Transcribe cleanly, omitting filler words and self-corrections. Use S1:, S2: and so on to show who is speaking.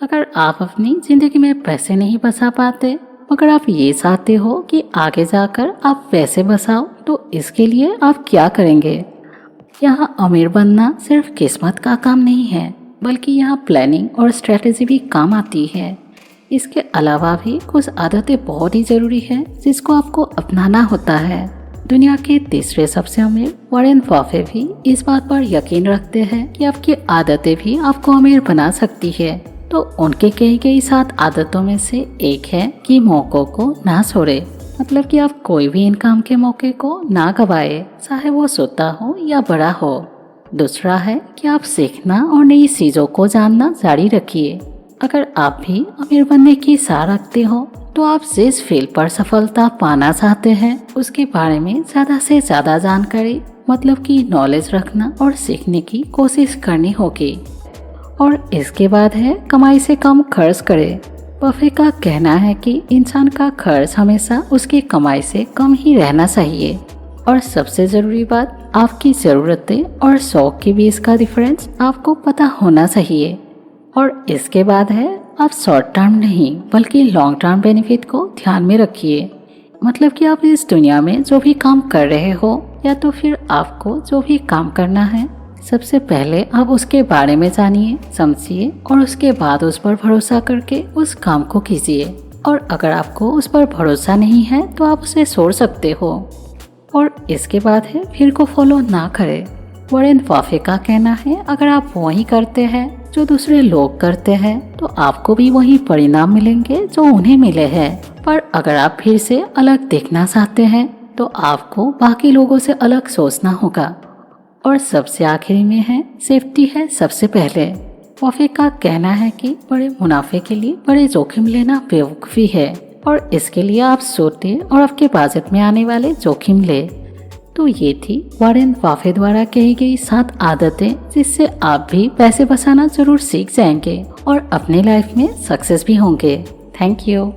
S1: अगर आप अपनी ज़िंदगी में पैसे नहीं बचा पाते मगर आप ये चाहते हो कि आगे जाकर आप पैसे बचाओ, तो इसके लिए आप क्या करेंगे? यहाँ अमीर बनना सिर्फ किस्मत का काम नहीं है, बल्कि यहाँ प्लानिंग और स्ट्रेटेजी भी काम आती है। इसके अलावा भी कुछ आदतें बहुत ही ज़रूरी है जिसको आपको अपनाना होता है। दुनिया के तीसरे सबसे अमीर वॉरेन बफेट भी इस बात पर यकीन रखते हैं कि आपकी आदतें भी आपको अमीर बना सकती है। तो उनके कही गई 7 आदतों में से एक है कि मौक़ों को ना छोड़े, मतलब कि आप कोई भी इनकम के मौके को ना गवाए, चाहे वो छोटा हो या बड़ा हो। दूसरा है कि आप सीखना और नई चीज़ों को जानना जारी रखिए। अगर आप भी अमीर बनने की चाह रखते हो तो आप जिस फील्ड पर सफलता पाना चाहते हैं उसके बारे में ज़्यादा से ज़्यादा जानकारी, मतलब कि नॉलेज रखना और सीखने की कोशिश करनी होगी। और इसके बाद है कमाई से कम खर्च करें। बफेट का कहना है कि इंसान का खर्च हमेशा उसकी कमाई से कम ही रहना चाहिए। और सबसे ज़रूरी बात, आपकी ज़रूरतें और शौक के बीच का डिफरेंस आपको पता होना चाहिए। और इसके बाद है आप शॉर्ट टर्म नहीं बल्कि लॉन्ग टर्म बेनिफिट को ध्यान में रखिए। मतलब कि आप इस दुनिया में जो भी काम कर रहे हो या तो फिर आपको जो भी काम करना है, सबसे पहले आप उसके बारे में जानिए, समझिए और उसके बाद उस पर भरोसा करके उस काम को कीजिए। और अगर आपको उस पर भरोसा नहीं है तो आप उसे छोड़ सकते हो। और इसके बाद है भीड़ को फॉलो ना करें। वॉरेन बफेट का कहना है अगर आप वही करते हैं जो दूसरे लोग करते हैं तो आपको भी वही परिणाम मिलेंगे जो उन्हें मिले हैं। पर अगर आप फिर से अलग दिखना चाहते हैं तो आपको बाकी लोगों से अलग सोचना होगा। और सबसे आखिरी में है सेफ्टी है सबसे पहले। बफेट का कहना है कि बड़े मुनाफे के लिए बड़े जोखिम लेना बेवकूफ़ी है और इसके लिए आप छोटे और आपके बजट में आने वाले जोखिम ले। तो ये थी वॉरेन बफेट द्वारा कही गई 7 आदतें जिससे आप भी पैसे बचाना जरूर सीख जाएंगे और अपने लाइफ में सक्सेस भी होंगे। Thank you.